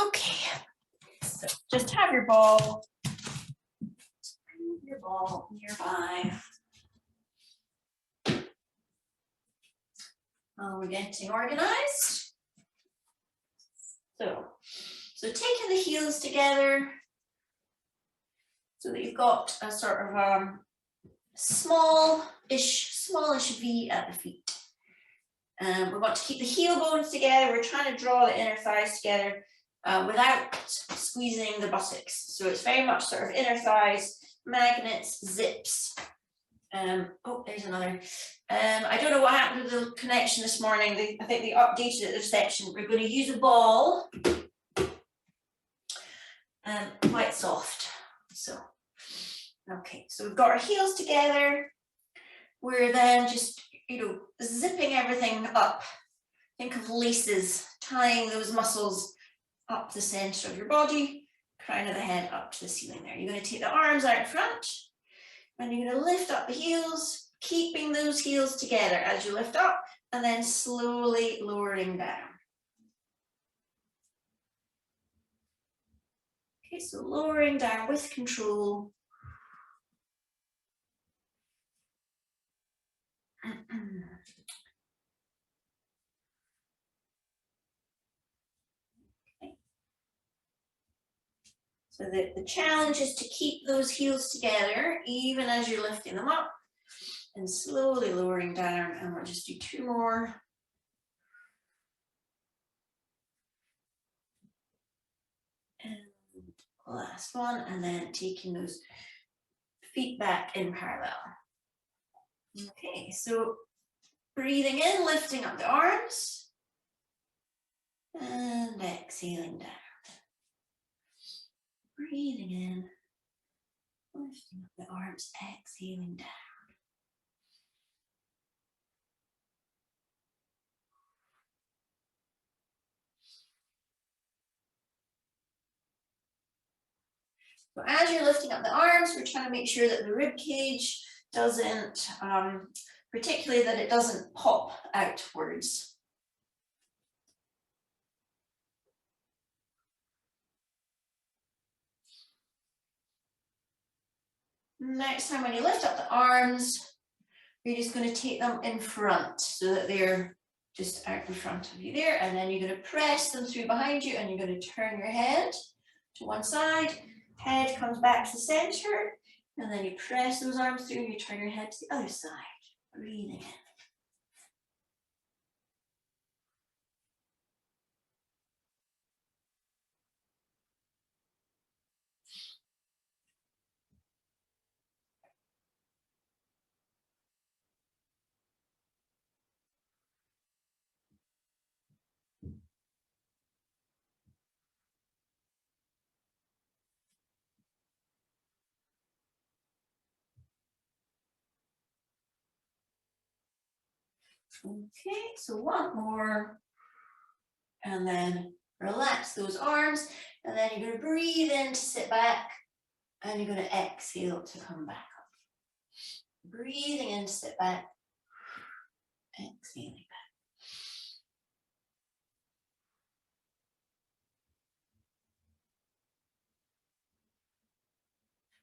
Okay, so just have your ball nearby. We're getting organized. So taking the heels together so that you've got a sort of smallish V at the feet. We want to keep the heel bones together. We're trying to draw the inner thighs together without squeezing the buttocks. So it's very much sort of inner thighs, magnets, zips. Oh, there's another. I don't know what happened with the connection this morning. I think they updated it this section. We're going to use a ball, quite soft. So, okay, so we've got our heels together. We're then just, zipping everything up. Think of laces, tying those muscles up the center of your body, crown of the head up to the ceiling there. You're going to take the arms out front, and you're going to lift up the heels, keeping those heels together as you lift up, and then slowly lowering down. Okay, so lowering down with control. So the challenge is to keep those heels together even as you're lifting them up and slowly lowering down. And we'll just do 2 more. And last one, and then taking those feet back in parallel. Okay, so breathing in, lifting up the arms and exhaling down. Breathing in, lifting up the arms, exhaling down. So as you're lifting up the arms, we're trying to make sure that the rib cage doesn't, particularly that it doesn't pop outwards. Next time when you lift up the arms, you're just going to take them in front so that they're just out in front of you there. And then you're going to press them through behind you, and you're going to turn your head to one side. Head comes back to the center, and then you press those arms through, and you turn your head to the other side. Breathing in. Okay, so one more, and then relax those arms, and then you're going to breathe in to sit back, and you're going to exhale to come back up. Breathing in to sit back, exhaling back.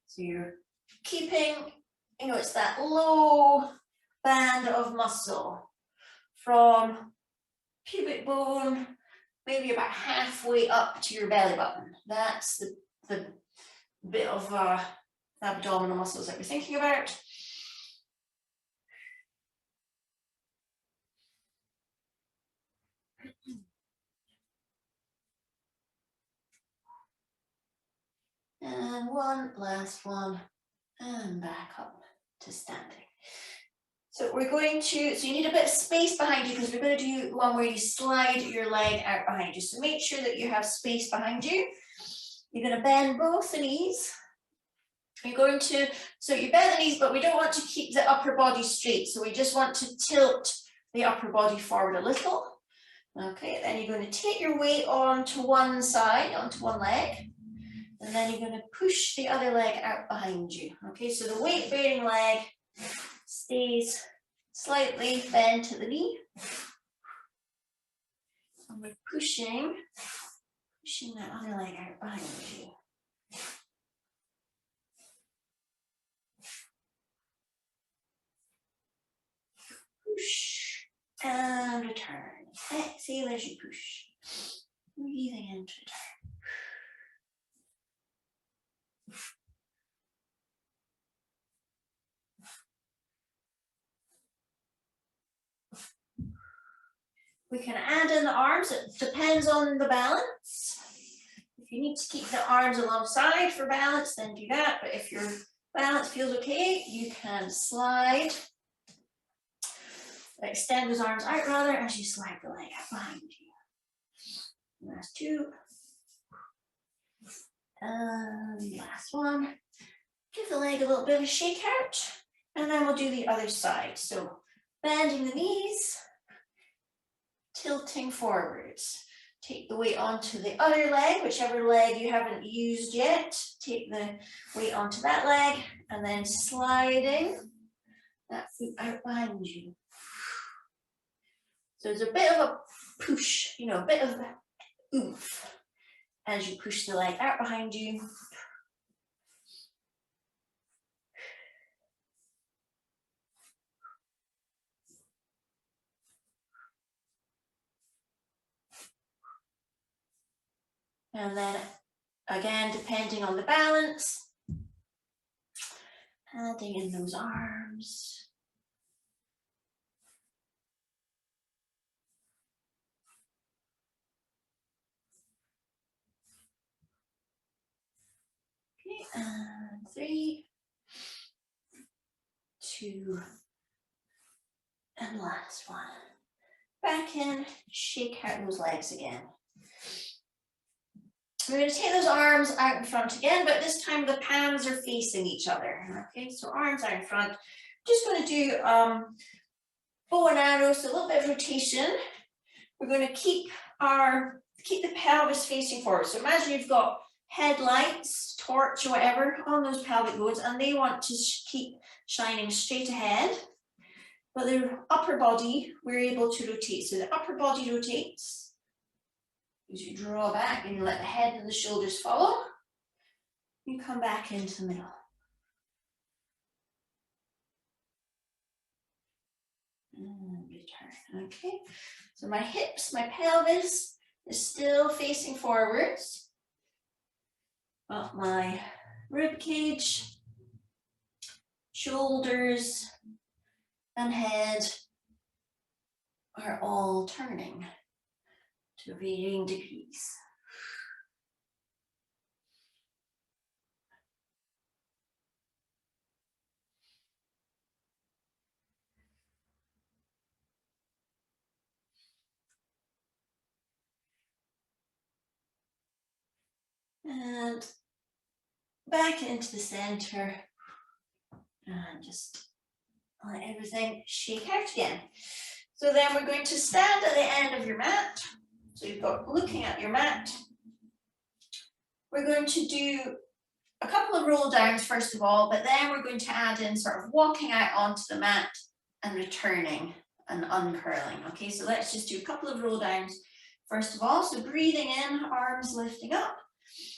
So you're keeping, it's that low band of muscle from pubic bone, maybe about halfway up to your belly button. That's the bit of abdominal muscles that we're thinking about. And one last one, and back up to standing. So we're going to, so you need a bit of space behind you, because we're going to do one where you slide your leg out behind you. So make sure that you have space behind you. You're going to bend both the knees. You're going to, so you bend the knees, but we don't want to keep the upper body straight. So we just want to tilt the upper body forward a little. Okay, then you're going to take your weight onto one side, onto one leg. And then you're going to push the other leg out behind you. Okay, so the weight-bearing leg stays slightly bent to the knee. And we're pushing Pushing that other leg out behind you. Push and return. Exhale as you push. Breathing in to return. We can add in the arms, it depends on the balance. If you need to keep the arms alongside for balance, then do that. But if your balance feels okay, you can slide. Extend those arms out rather as you slide the leg out behind you. Last two. And last one. Give the leg a little bit of a shake out. And then we'll do the other side. So bending the knees, tilting forwards. Take the weight onto the other leg, whichever leg you haven't used yet. Take the weight onto that leg and then sliding that foot out behind you. So there's a bit of a push, you know, a bit of oomph as you push the leg out behind you. And then again, depending on the balance, adding in those arms. Okay, and 3, 2, and last one. Back in, shake out those legs again. We're going to take those arms out in front again, but this time the palms are facing each other. Okay, so arms out in front. Just going to do bow and arrow, so a little bit of rotation. We're going to keep the pelvis facing forward. So imagine you've got headlights, torch, or whatever on those pelvic bones, and they want to keep shining straight ahead. But the upper body, we're able to rotate. So the upper body rotates. As you draw back and you let the head and the shoulders follow, you come back into the middle. And return. Okay, so my hips, my pelvis is still facing forwards. But my rib cage, shoulders, and head are all turning to varying degrees. And back into the center and just let everything shake out again. So then we're going to stand at the end of your mat. So you've got looking at your mat. We're going to do a couple of roll downs first of all, but then we're going to add in sort of walking out onto the mat and returning and uncurling. Okay, so let's just do a couple of roll downs first of all. So breathing in, arms lifting up,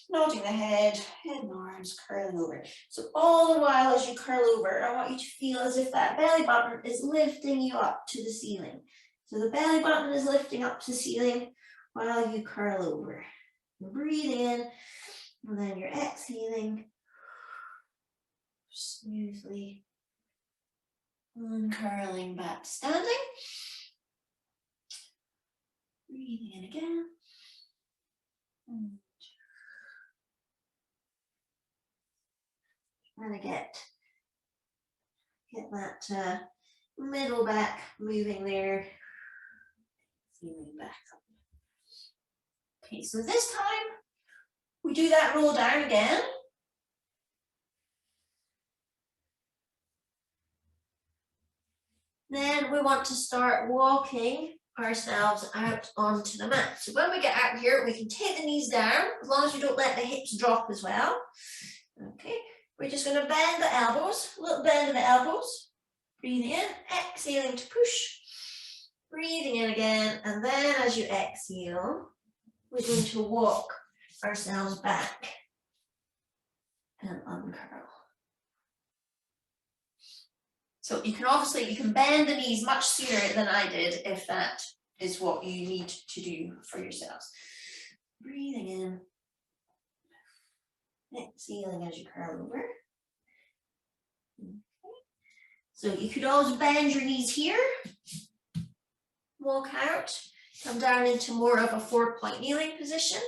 nodding the head and arms curling over. So all the while as you curl over, I want you to feel as if that belly button is lifting you up to the ceiling. So the belly button is lifting up to the ceiling while you curl over. Breathe in, and then you're exhaling smoothly, uncurling back to standing. Breathing in again. And get that middle back moving there. Feeling back up. Okay, so this time we do that roll down again. Then we want to start walking ourselves out onto the mat. So when we get out here, we can take the knees down, as long as we don't let the hips drop as well. Okay, we're just going to bend the elbows, a little bend in the elbows. Breathing in, exhaling to push. Breathing in again, and then as you exhale, we're going to walk ourselves back and uncurl. So you can bend the knees much sooner than I did if that is what you need to do for yourselves. Breathing in, exhaling as you curl over. Okay. So you could always bend your knees here, walk out, come down into more of a 4-point kneeling position.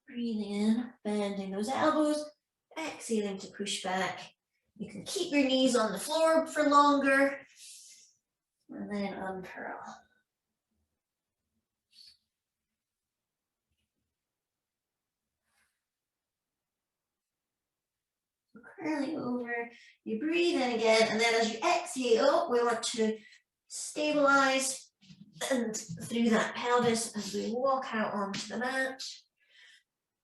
Breathing in, bending those elbows, exhaling to push back. You can keep your knees on the floor for longer, and then uncurl. Curling over, you breathe in again, and then as you exhale, we want to stabilize and through that pelvis as we walk out onto the mat.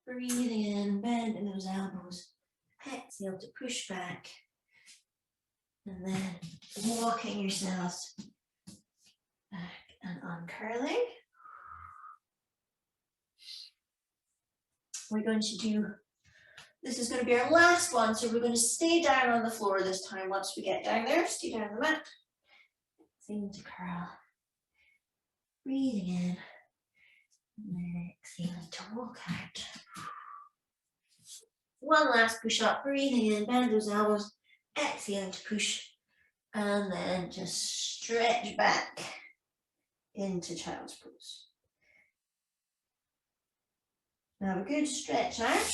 Breathing in, bending those elbows, exhale to push back, and then walking yourselves back and uncurling. We're going to do, this is going to be our last one, so we're going to stay down on the floor this time. Once we get down there, stay down on the mat. Exhaling to curl. Breathing in, and then exhaling to walk out. One last push up, breathing in, bend those elbows, exhaling to push, and then just stretch back into child's pose. Now a good stretch out.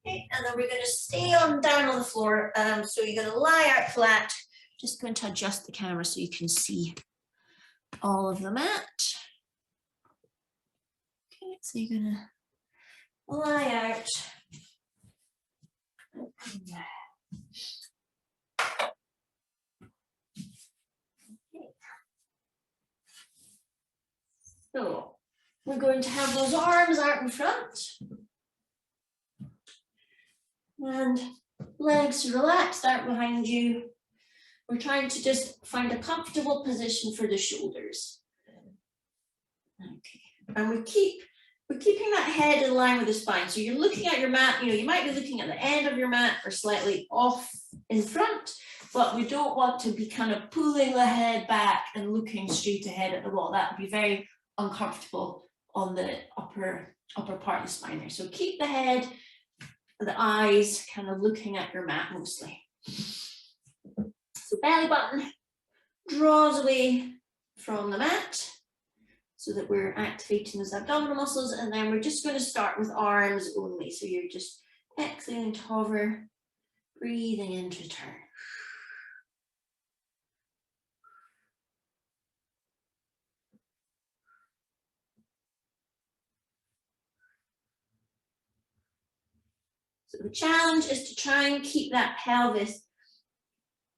Okay, and then we're going to stay down on the floor. So you're going to lie out flat. Just going to adjust the camera so you can see all of the mat. Okay, so you're going to lie out. Okay. So we're going to have those arms out in front. And legs relaxed out behind you. We're trying to just find a comfortable position for the shoulders. Okay, and we're keeping that head in line with the spine. So you're looking at your mat, you might be looking at the end of your mat or slightly off in front, but we don't want to be kind of pulling the head back and looking straight ahead at the wall. That would be very uncomfortable on the upper part of the spine there. So keep the head, the eyes kind of looking at your mat mostly. So belly button draws away from the mat so that we're activating those abdominal muscles, and then we're just going to start with arms only. So you're just exhaling to hover, breathing in to return. So the challenge is to try and keep that pelvis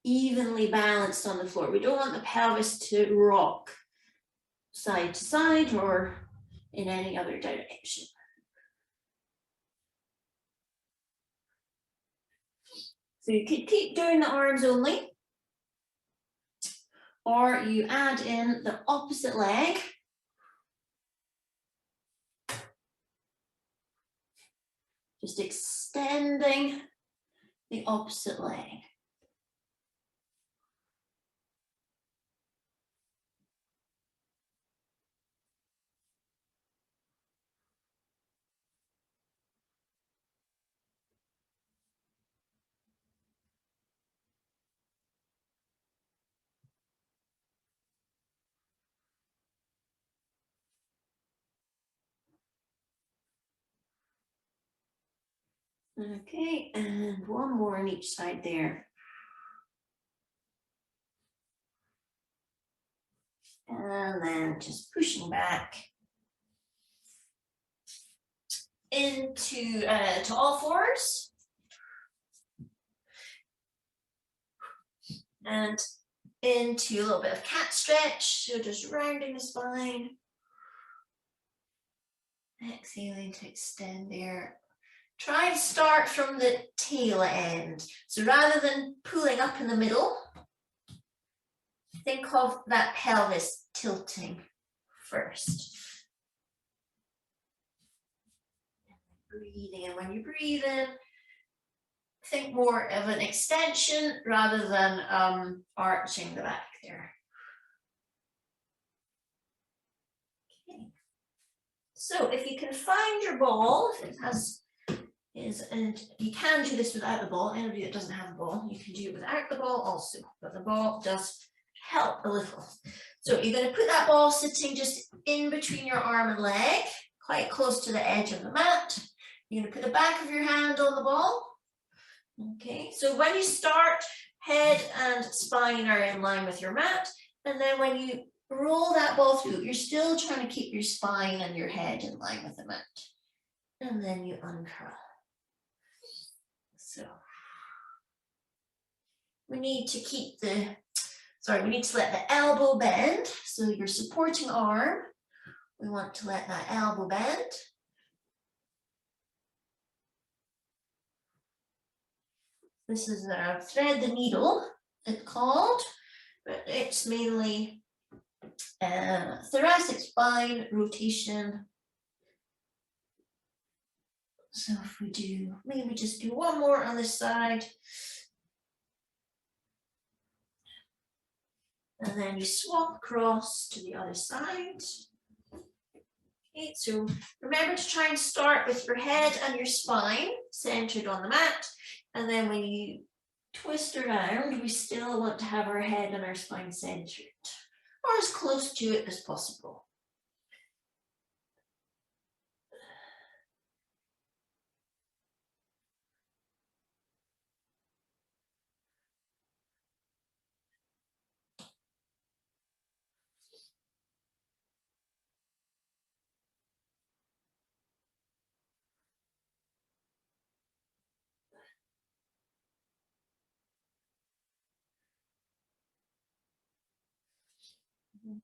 evenly balanced on the floor. We don't want the pelvis to rock side to side or in any other direction. So you could keep doing the arms only, or you add in the opposite leg. Just extending the opposite leg. Okay, and one more on each side there. And then just pushing back into to all fours. And into a little bit of cat stretch, so just rounding the spine. Exhaling to extend there. Try to start from the tail end. So rather than pulling up in the middle, think of that pelvis tilting first. Breathing, and when you breathe in, think more of an extension rather than arching the back there. Okay. So if you can find your ball, if it has and you can do this without the ball. Anybody that doesn't have a ball, you can do it without the ball also, but the ball does help a little. So you're going to put that ball sitting just in between your arm and leg, quite close to the edge of the mat. You're going to put the back of your hand on the ball. Okay, so when you start, head and spine are in line with your mat, and then when you roll that ball through, you're still trying to keep your spine and your head in line with the mat. And then you uncurl. So we need to keep we need to let the elbow bend. So your supporting arm, we want to let that elbow bend. This is a thread the needle, it's called, but it's mainly thoracic spine rotation. So if we do, maybe just do one more on this side. And then you swap across to the other side. Okay, so remember to try and start with your head and your spine centered on the mat. And then when you twist around, we still want to have our head and our spine centered, or as close to it as possible.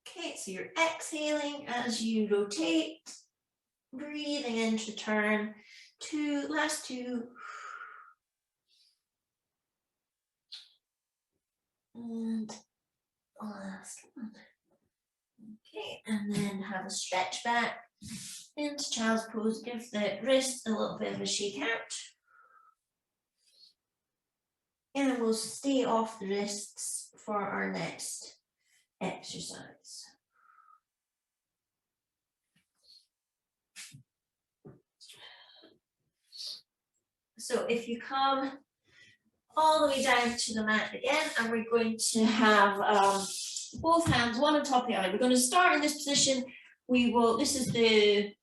Okay, so you're exhaling as you rotate, breathing in to turn. Last two. And last one. Okay, and then have a stretch back into child's pose. Give the wrist a little bit of a shake out. And we'll stay off the wrists for our next exercise. So if you come all the way down to the mat again, and we're going to have both hands one on top of the other. We're going to start in this position. This is the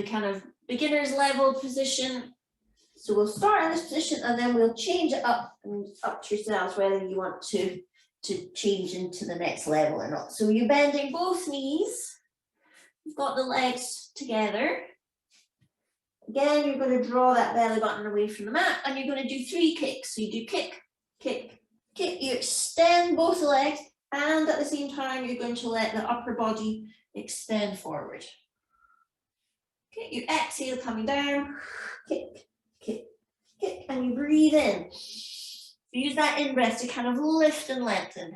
kind of beginner's level position. So we'll start in this position and then we'll change it up to yourselves whether you want to change into the next level or not. So you're bending both knees. You've got the legs together. Again, you're going to draw that belly button away from the mat and you're going to do 3 kicks. So you do kick, kick, kick. You extend both legs and at the same time, you're going to let the upper body extend forward. Okay, you exhale coming down, kick, kick, kick, and you breathe in. Use that in-breath to kind of lift and lengthen.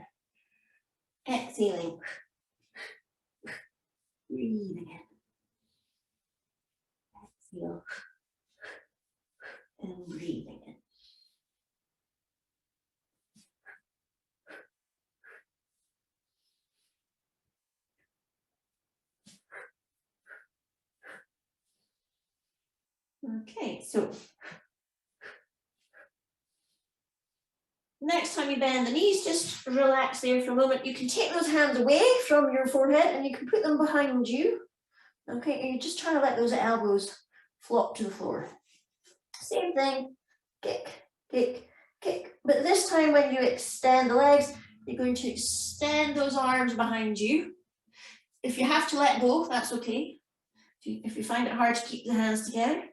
Exhaling. Breathing in. Exhale. And breathing in. Okay, so next time you bend the knees, just relax there for a moment. You can take those hands away from your forehead and you can put them behind you. Okay, and you're just trying to let those elbows flop to the floor. Same thing, kick, kick, kick. But this time when you extend the legs, you're going to extend those arms behind you. If you have to let go, that's okay. If you find it hard to keep the hands together,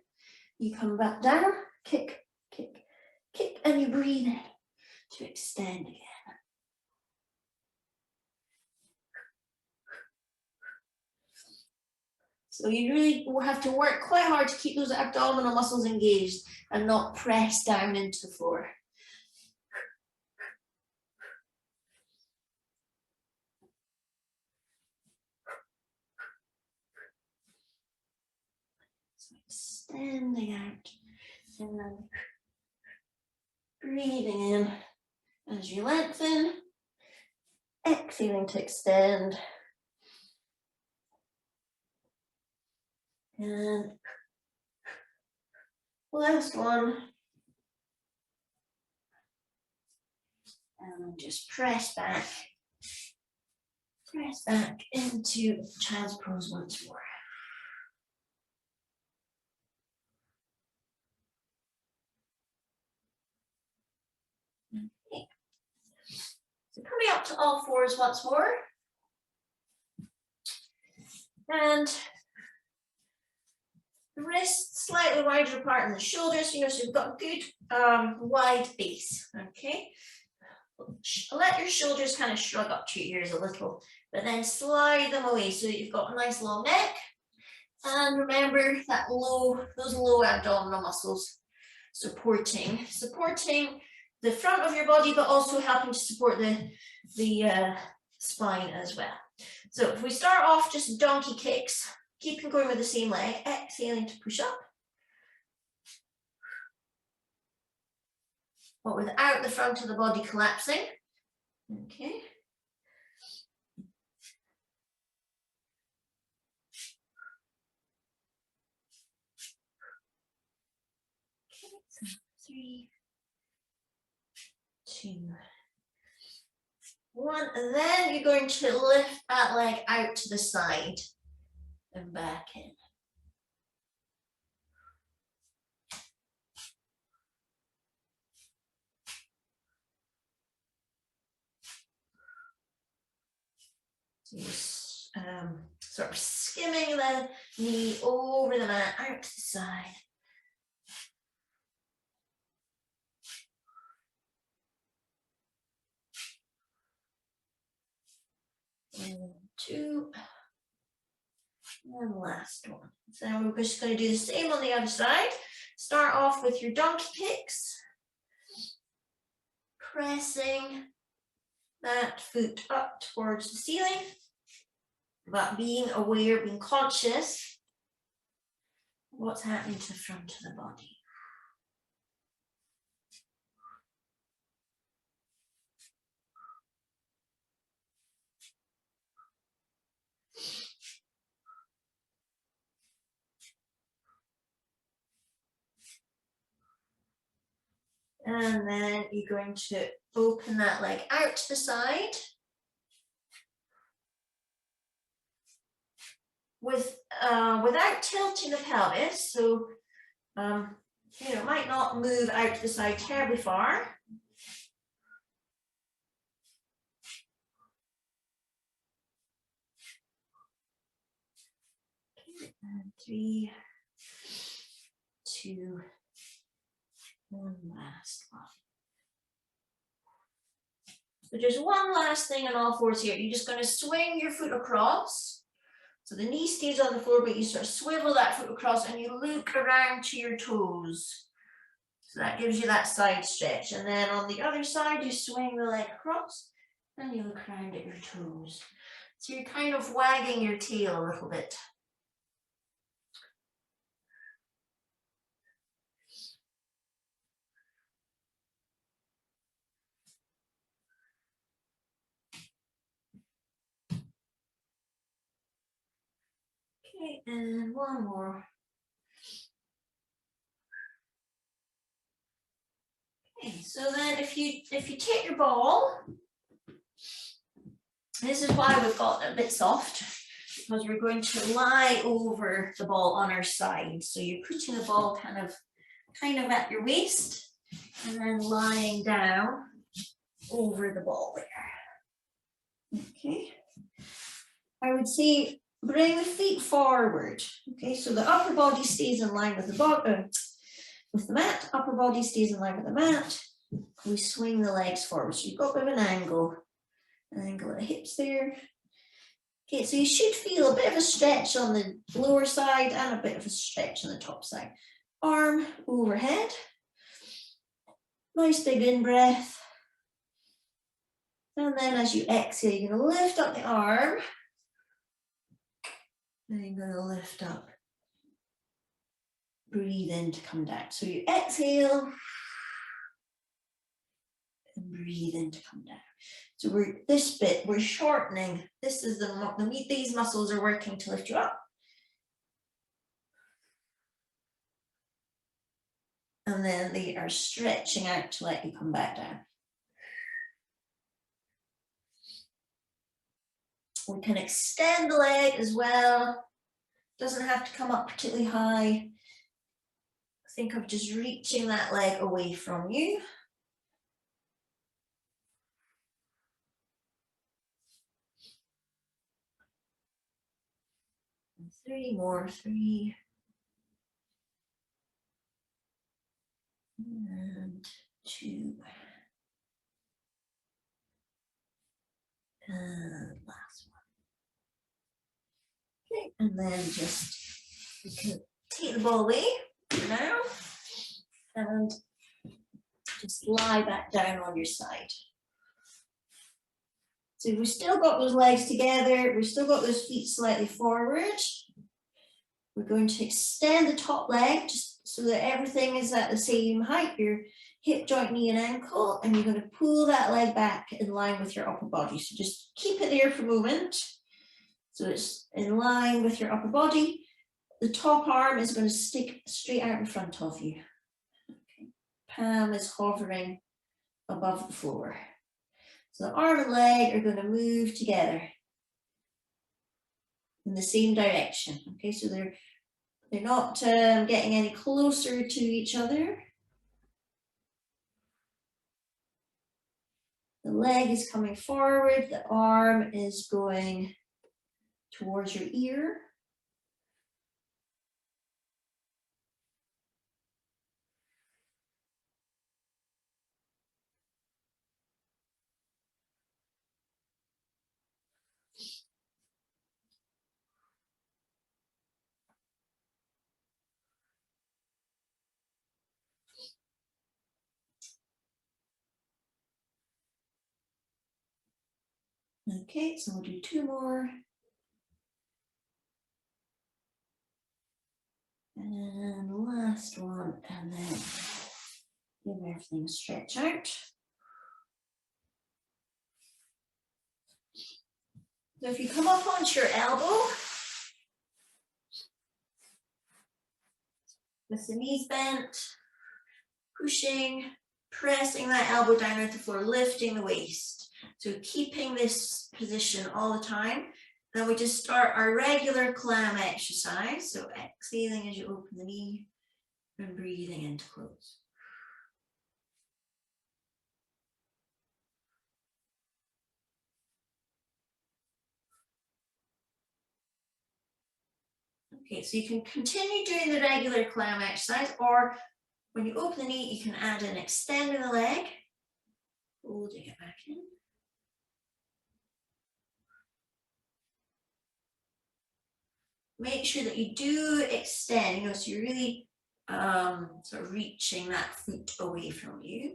you come back down, kick, kick, kick, and you breathe in to extend again. So you really have to work quite hard to keep those abdominal muscles engaged and not press down into the floor. And breathing in as you lengthen, exhaling to extend. And last one. And just press back into child's pose once more. Okay. So coming up to all fours once more. And the wrists slightly wider apart than the shoulders, so you've got a good wide base, okay? Let your shoulders kind of shrug up to your ears a little, but then slide them away so that you've got a nice long neck. And remember that those low abdominal muscles supporting the front of your body, but also helping to support the spine as well. So if we start off just donkey kicks, keeping going with the same leg, exhaling to push up. But without the front of the body collapsing. Okay. So 3, 2, 1. And then you're going to lift that leg out to the side and back in. So you're sort of skimming the knee over the mat, out to the side. And 2. And last one. So now we're just going to do the same on the other side. Start off with your donkey kicks. Pressing that foot up towards the ceiling, but being aware, being conscious of what's happening to the front of the body. And then you're going to open that leg out to the side. Without tilting the pelvis, so it might not move out to the side terribly far. Okay, and 3, 2, and last one. So just one last thing on all fours here. You're just going to swing your foot across. So the knee stays on the floor, but you sort of swivel that foot across and you loop around to your toes. So that gives you that side stretch. And then on the other side, you swing the leg across and you look around at your toes. So you're kind of wagging your tail a little bit. Okay, and one more. Okay, so then if you take your ball, this is why we've got it a bit soft, because we're going to lie over the ball on our side. So you're putting the ball kind of at your waist and then lying down over the ball there. Okay. I would say bring the feet forward. Okay, so the upper body stays in line with the bottom, with the mat. Upper body stays in line with the mat. We swing the legs forward. So you've got a bit of an angle of the hips there. Okay, so you should feel a bit of a stretch on the lower side and a bit of a stretch on the top side. Arm overhead. Nice big in-breath. And then as you exhale, you're going to lift up the arm. And you're going to lift up breathe in to come down. So you exhale and breathe in to come down. So this bit, we're shortening. This is these muscles are working to lift you up. And then they are stretching out to let you come back down. We can extend the leg as well. Doesn't have to come up particularly high. Think of just reaching that leg away from you. And 3 more, 3. And 2. And last one. Okay, and then just, you can take the ball away for now. And just lie back down on your side. So we've still got those legs together. We've still got those feet slightly forward. We're going to extend the top leg just so that everything is at the same height, your hip joint, knee and ankle, and you're going to pull that leg back in line with your upper body. So just keep it there for a moment. So it's in line with your upper body. The top arm is going to stick straight out in front of you. Okay. Palm is hovering above the floor. So the arm and leg are going to move together in the same direction. Okay, so they're not getting any closer to each other. The leg is coming forward, the arm is going towards your ear. Okay, so we'll do 2 more. And last one, and then give everything a stretch out. So if you come up onto your elbow, with the knees bent, pushing, pressing that elbow down at the floor, lifting the waist. So keeping this position all the time. Then we just start our regular clam exercise. So exhaling as you open the knee and breathing in to close. Okay, so you can continue doing the regular clam exercise, or when you open the knee, you can add in extending the leg, holding it back in. Make sure that you do extend, so you're really sort of reaching that foot away from you.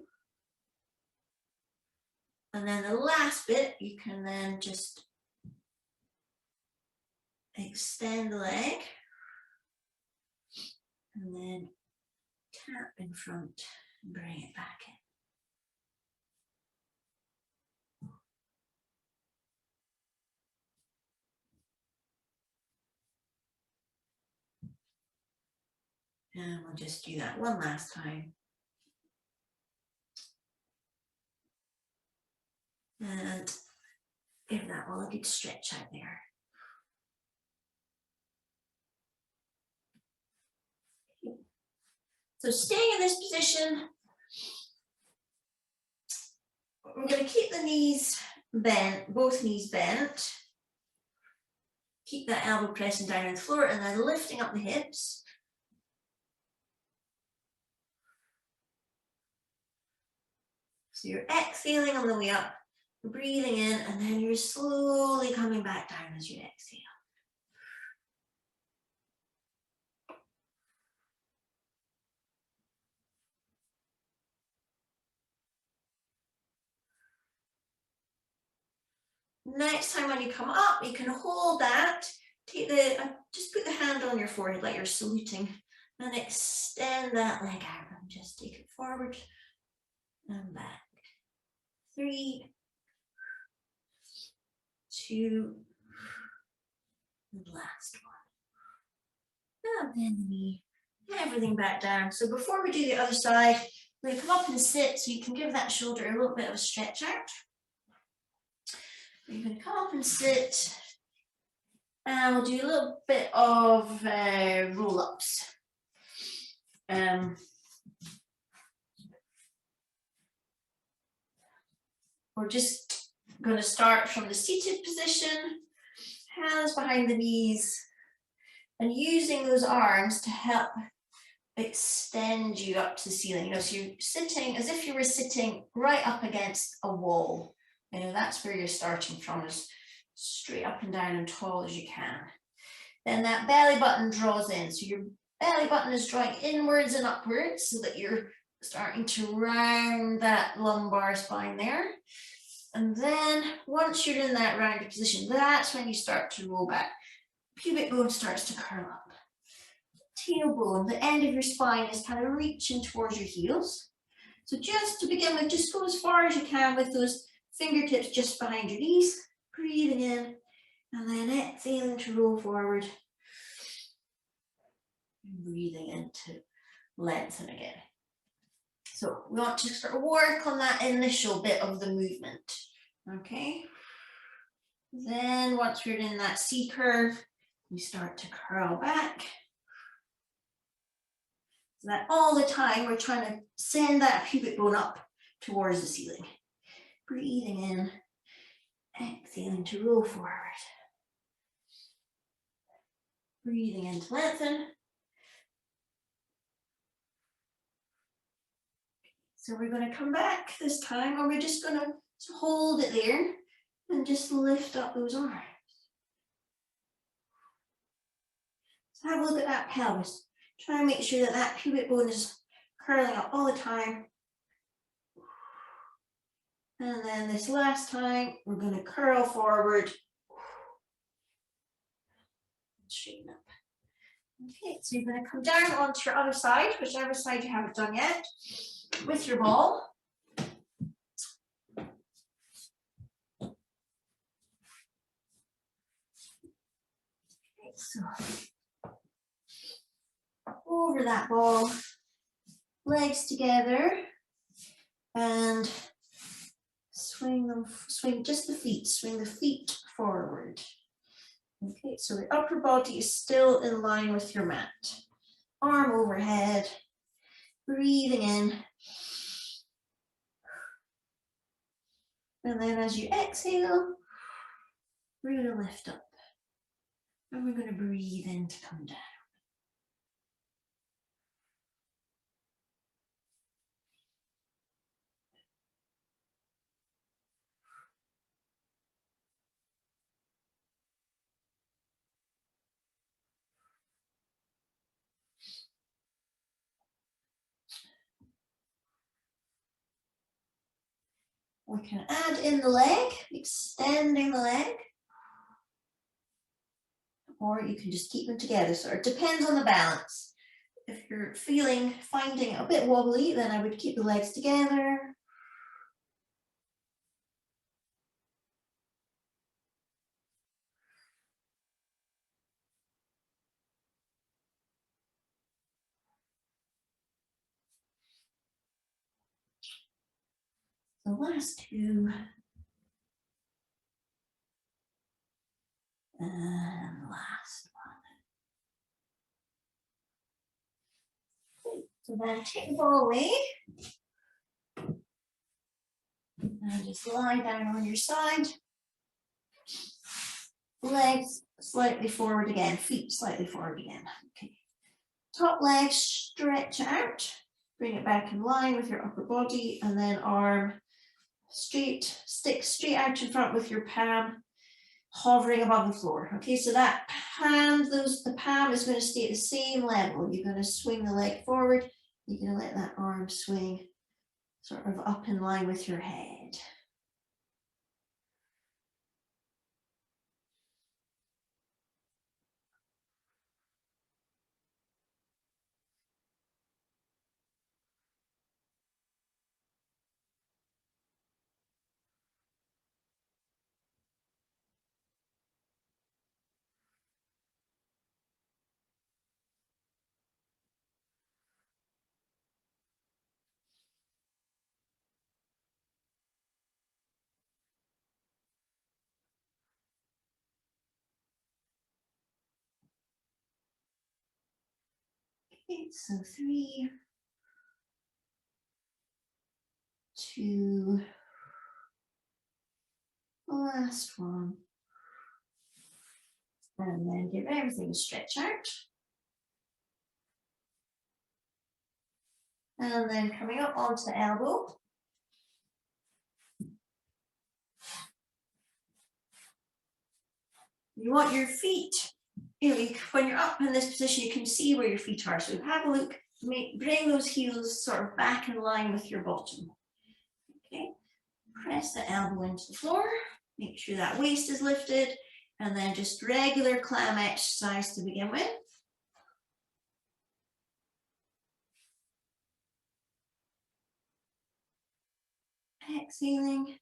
And then the last bit, you can then just extend the leg and then tap in front and bring it back in. And we'll just do that one last time. And give that one a good stretch out there. So staying in this position, we're going to keep the knees bent, both knees bent. Keep that elbow pressing down on the floor and then lifting up the hips. So you're exhaling on the way up, breathing in, and then you're slowly coming back down as you exhale. Next time when you come up, you can hold that, just put the hand on your forehead like you're saluting And extend that leg out and just take it forward and back. 3, 2, and last one. And then the knee, everything back down. So before we do the other side, we're going to come up and sit so you can give that shoulder a little bit of a stretch out. You're going to come up and sit, and we'll do a little bit of roll-ups. We're just going to start from the seated position, hands behind the knees, and using those arms to help extend you up to the ceiling. You know, so you're sitting as if you were sitting right up against a wall. You know, that's where you're starting from, as straight up and down and tall as you can. Then that belly button draws in. So your belly button is drawing inwards and upwards so that you're starting to round that lumbar spine there. And then once you're in that rounded position, that's when you start to roll back. Pubic bone starts to curl up. Tailbone, the end of your spine is kind of reaching towards your heels. So just to begin with, just go as far as you can with those fingertips just behind your knees, breathing in, and then exhaling to roll forward. And breathing in to lengthen again. So we want to sort of work on that initial bit of the movement, okay? Then once we're in that C curve, we start to curl back. So that all the time we're trying to send that pubic bone up towards the ceiling. Breathing in, exhaling to roll forward. Breathing in to lengthen. So we're going to come back this time, and we're just going to hold it there and just lift up those arms. So have a look at that pelvis. Try and make sure that that pubic bone is curling up all the time. And then this last time, we're going to curl forward. Straighten up. Okay, so you're going to come down onto your other side, whichever side you haven't done yet, with your ball. Okay, so over that ball, legs together, and swing them, swing just the feet, swing the feet forward. Okay, so the upper body is still in line with your mat. Arm overhead, breathing in. And then as you exhale, we're going to lift up. And we're going to breathe in to come down. We can add in the leg, extending the leg. Or you can just keep them together. So it depends on the balance. If you're finding it a bit wobbly, then I would keep the legs together. The last two. And last one. So then take the ball away. And just lie down on your side. Legs slightly forward again, feet slightly forward again. Okay. Top leg stretch out. Bring it back in line with your upper body, and then arm straight, stick straight out in front with your palm hovering above the floor. Okay, so that hand, the palm is going to stay at the same level. You're going to swing the leg forward. You're going to let that arm swing sort of up in line with your head. Okay, so 3, 2, last one. And then give everything a stretch out. And then coming up onto the elbow. You want your feet, when you're up in this position, you can see where your feet are. So have a look, bring those heels sort of back in line with your bottom. Okay, press the elbow into the floor, make sure that waist is lifted, and then just regular clam exercise to begin with. Exhaling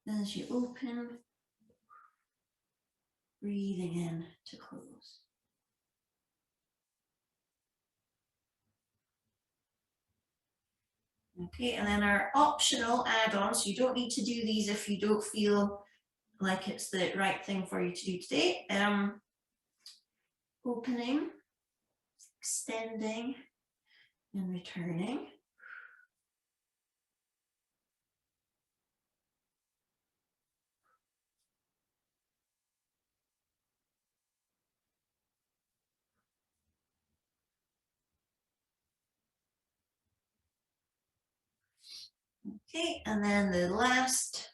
as you open, breathing in to close. Okay, and then our optional add-ons, you don't need to do these if you don't feel like it's the right thing for you to do today. Opening, extending, and returning. Okay, and then the last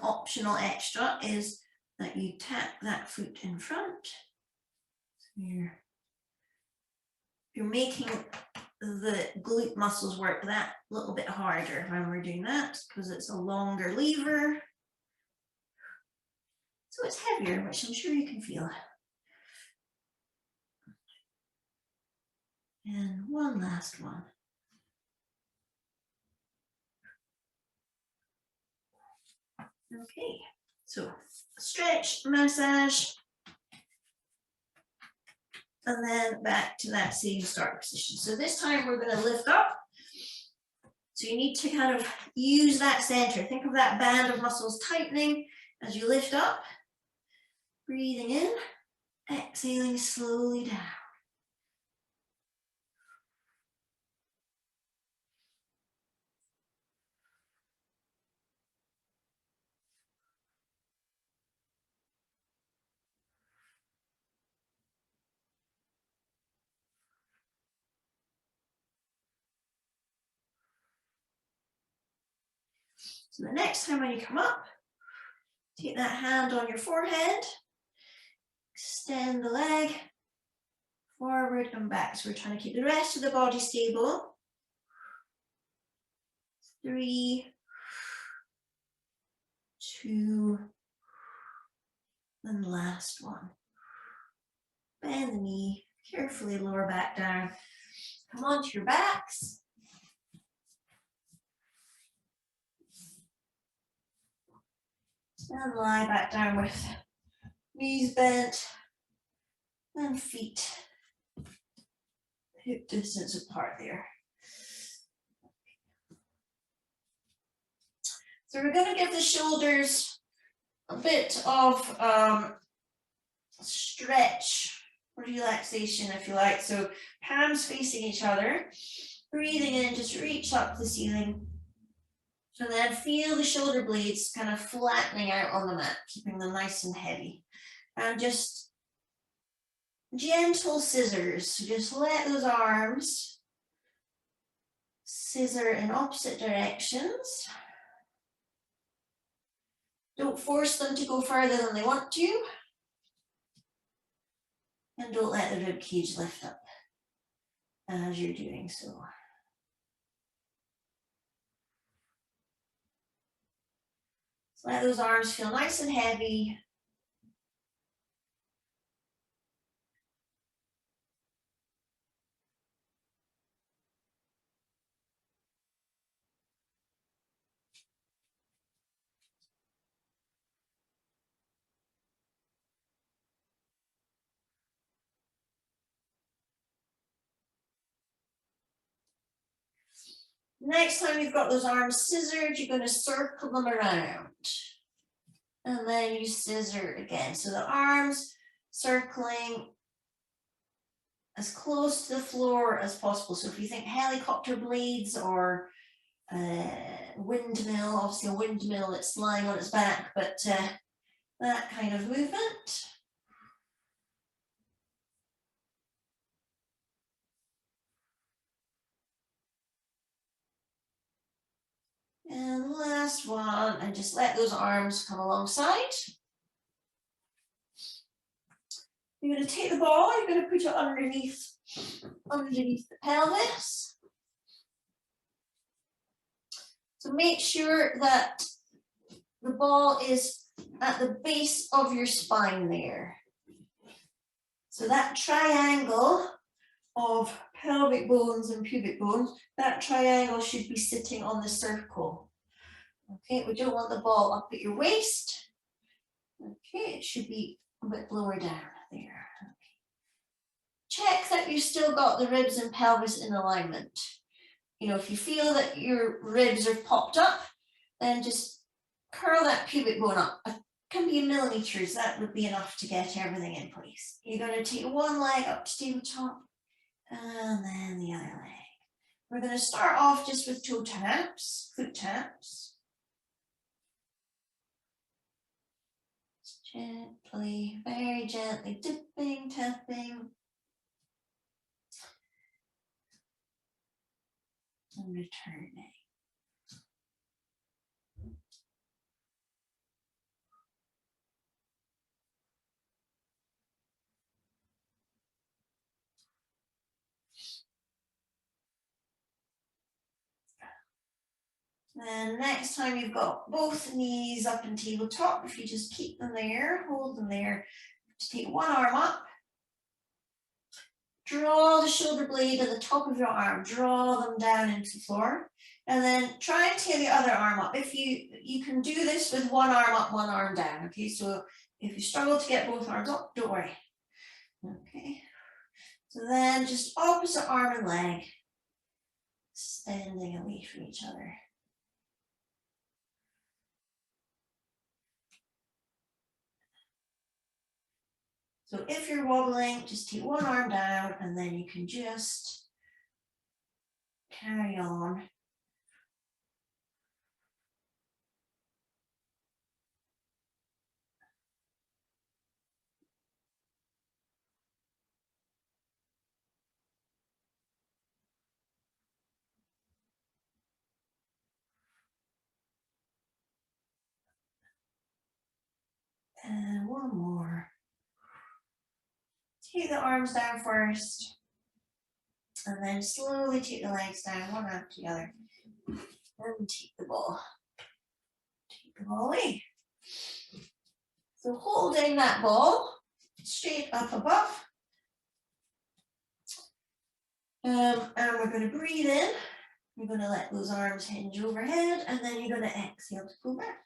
optional extra is that you tap that foot in front. So you're making the glute muscles work that little bit harder when we're doing that because it's a longer lever. So it's heavier, which I'm sure you can feel. And one last one. Okay, so stretch, massage, and then back to that same start position. So this time we're going to lift up. So you need to kind of use that center. Think of that band of muscles tightening as you lift up. Breathing in, exhaling slowly down. So the next time when you come up, take that hand on your forehead, extend the leg, forward and back. So we're trying to keep the rest of the body stable. 3, 2, and last one. Bend the knee, carefully lower back down. Come onto your backs. And lie back down with knees bent and feet hip distance apart there. So we're going to give the shoulders a bit of stretch, relaxation if you like. So palms facing each other, breathing in, just reach up to the ceiling. So then feel the shoulder blades kind of flattening out on the mat, keeping them nice and heavy. And just gentle scissors. Just let those arms scissor in opposite directions. Don't force them to go further than they want to. And don't let the rib cage lift up as you're doing so. So let those arms feel nice and heavy. Next time you've got those arms scissored, you're going to circle them around. And then you scissor again. So the arms circling as close to the floor as possible. So if you think helicopter blades or windmill, obviously a windmill, it's lying on its back, but that kind of movement. And last one, and just let those arms come alongside. You're going to take the ball, you're going to put it underneath the pelvis. So make sure that the ball is at the base of your spine there. So that triangle of pelvic bones and pubic bones, that triangle should be sitting on the circle. Okay, we don't want the ball up at your waist. Okay, it should be a bit lower down there. Okay. Check that you've still got the ribs and pelvis in alignment. You know, if you feel that your ribs are popped up, then just curl that pubic bone up. It can be millimeters, that would be enough to get everything in place. You're going to take one leg up to tabletop, and then the other leg. We're going to start off just with toe taps, foot taps. Gently, very gently dipping, tapping. And returning. Then next time you've got both knees up in tabletop, if you just keep them there, hold them there, just take one arm up, draw the shoulder blade at the top of your arm, draw them down into the floor, and then try and take the other arm up. If you can do this with one arm up, one arm down, okay? So if you struggle to get both arms up, don't worry. Okay, so then just opposite arm and leg, standing away from each other. So if you're wobbling, just take one arm down and then you can just carry on. And one more. Take the arms down first, and then slowly take the legs down, one after the other, and take the ball away. So holding that ball straight up above, and we're going to breathe in. You're going to let those arms hinge overhead, and then you're going to exhale to pull back.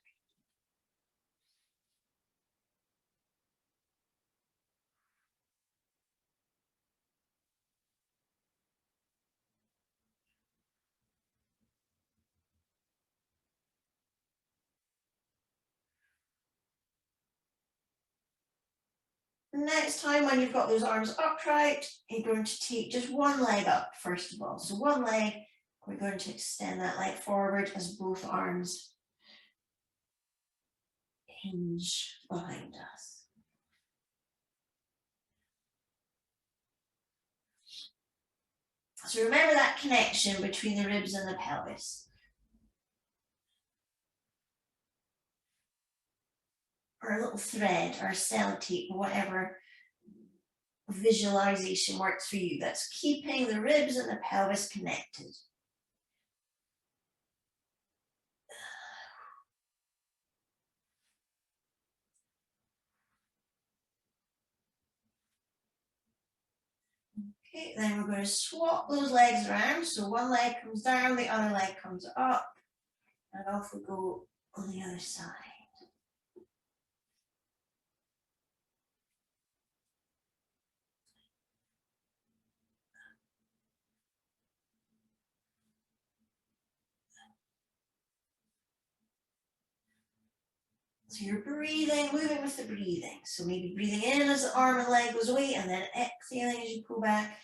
Next time when you've got those arms upright, you're going to take just one leg up first of all. So one leg, we're going to extend that leg forward as both arms hinge behind us. So remember that connection between the ribs and the pelvis. Or a little thread or sellotape, whatever visualization works for you. That's keeping the ribs and the pelvis connected. Okay, then we're going to swap those legs around. So one leg comes down, the other leg comes up, and off we go on the other side. So you're breathing, moving with the breathing. So maybe breathing in as the arm and leg goes away, and then exhaling as you pull back.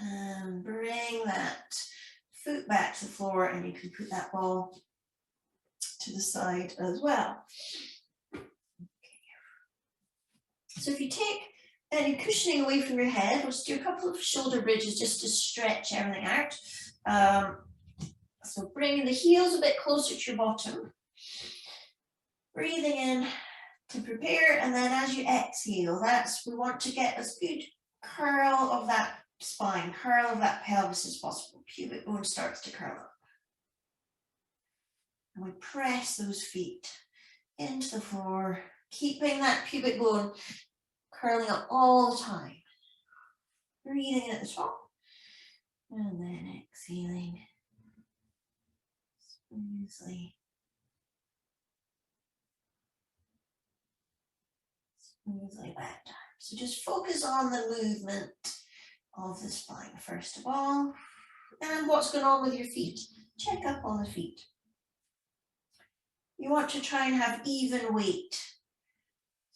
And bring that foot back to the floor, and you can put that ball to the side as well. Okay. So if you take any cushioning away from your head, we'll just do a couple of shoulder bridges just to stretch everything out. So bringing the heels a bit closer to your bottom. Breathing in to prepare, and then as you exhale, we want to get as good curl of that spine, curl of that pelvis as possible. Pubic bone starts to curl up. And we press those feet into the floor, keeping that pubic bone curling up all the time. Breathing in at the top, and then exhaling smoothly. Smoothly back down. So just focus on the movement of the spine first of all, and what's going on with your feet. Check up on the feet. You want to try and have even weight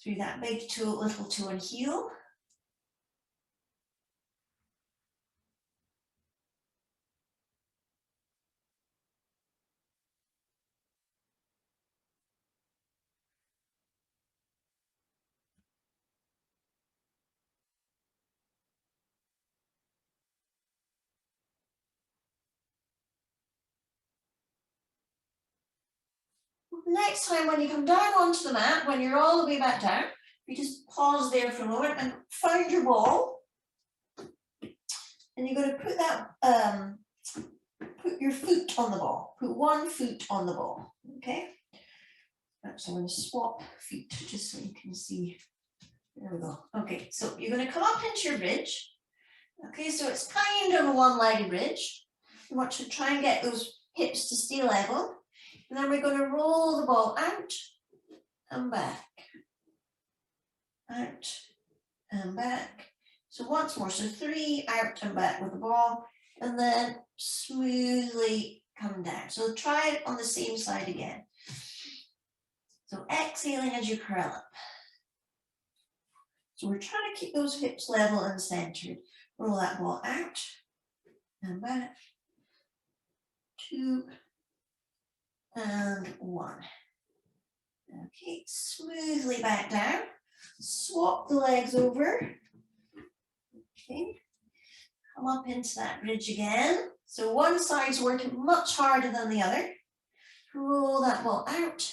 through that big toe, little toe and heel. Next time when you come down onto the mat, when you're all the way back down, you just pause there for a moment and find your ball. And you're going to put that, put your foot on the ball. Put one foot on the ball, okay? Actually, I'm going to swap feet just so you can see. There we go. Okay, so you're going to come up into your bridge. Okay, so it's kind of a one-legged bridge. You want to try and get those hips to stay level. And then we're going to roll the ball out and back. Out and back. So once more, so 3 out and back with the ball, and then smoothly come down. So try it on the same side again. So exhaling as you curl up. So we're trying to keep those hips level and centered. Roll that ball out and back. 2 and 1. Okay, smoothly back down. Swap the legs over. Okay, come up into that bridge again. So one side's working much harder than the other. Roll that ball out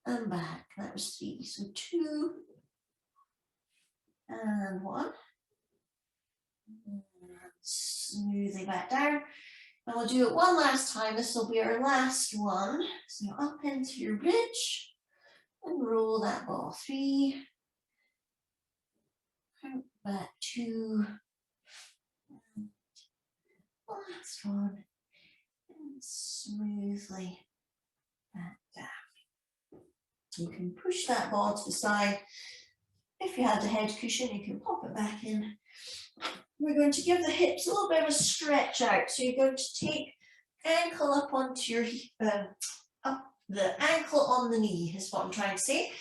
and back. That was 3. So 2 and 1. And smoothly back down. And we'll do it one last time. This will be our last one. So up into your bridge and roll that ball. 3. Out back 2. Last one. And smoothly back down. You can push that ball to the side. If you had the head cushion, you can pop it back in. We're going to give the hips a little bit of a stretch out. So you're going to take ankle up onto your, up the ankle on the knee is what I'm trying to say.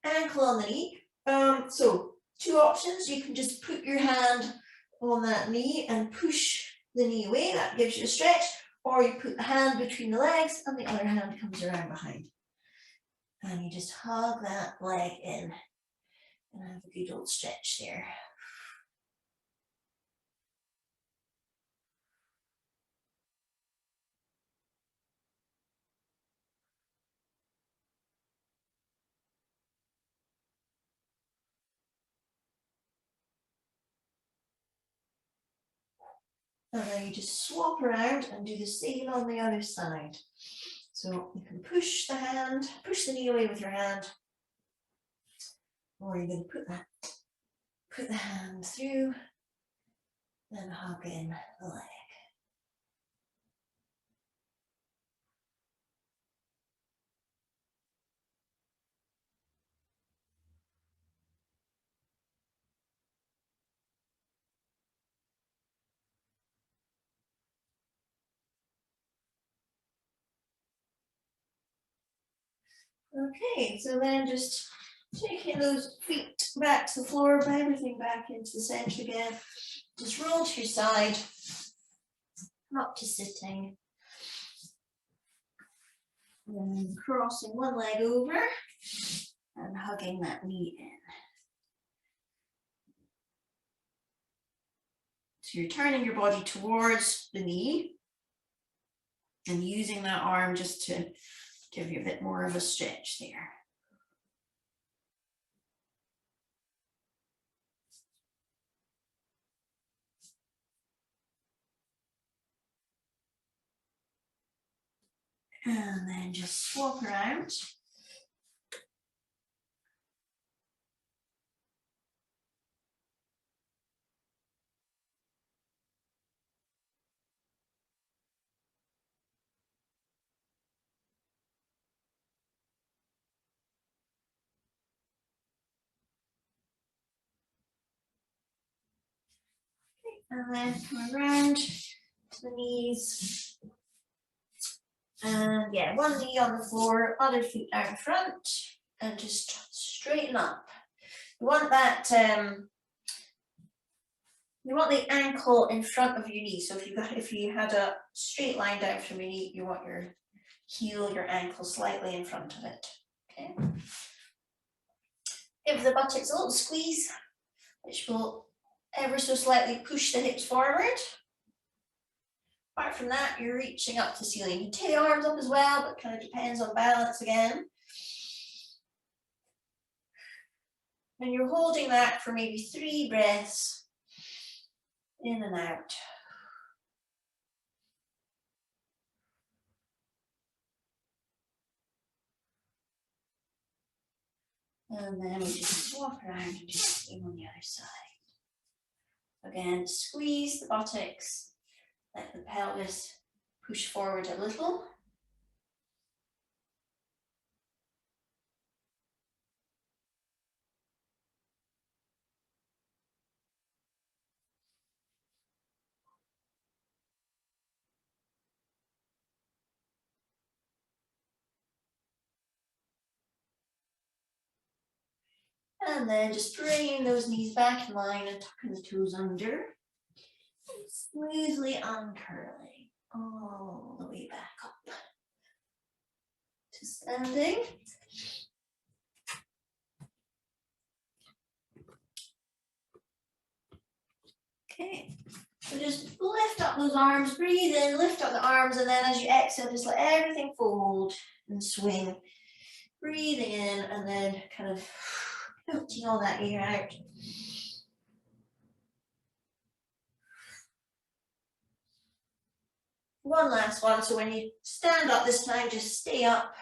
Ankle on the knee. So 2 options. You can just put your hand on that knee and push the knee away. That gives you a stretch. Or you put the hand between the legs and the other hand comes around behind. And you just hug that leg in and have a good old stretch there. And then you just swap around and do the same on the other side. So you can push the knee away with your hand, or you're going to put the hand through, then hug in the leg. Okay, so then just taking those feet back to the floor, bring everything back into the center again. Just roll to your side, up to sitting. And then crossing one leg over and hugging that knee in. So you're turning your body towards the knee and using that arm just to give you a bit more of a stretch there. And then just swap around. And then come around to the knees. And yeah, one knee on the floor, other foot out in front, and just straighten up. You want that, you want the ankle in front of your knee. So if you had a straight line down from your knee, you want your heel, your ankle slightly in front of it. Okay. Give the buttocks a little squeeze, which will ever so slightly push the hips forward. Apart from that, you're reaching up to the ceiling. You can take the arms up as well, but it kind of depends on balance again. And you're holding that for maybe 3 breaths in and out. And then we just swap around and do the same on the other side. Again, squeeze the buttocks, let the pelvis push forward a little. And then just bringing those knees back in line and tucking the toes under. And smoothly uncurling all the way back up to standing. Okay, so just lift up those arms, breathe in, lift up the arms, and then as you exhale, just let everything fold and swing. Breathing in and then kind of emptying all that air out. One last one. So when you stand up this time, just stay up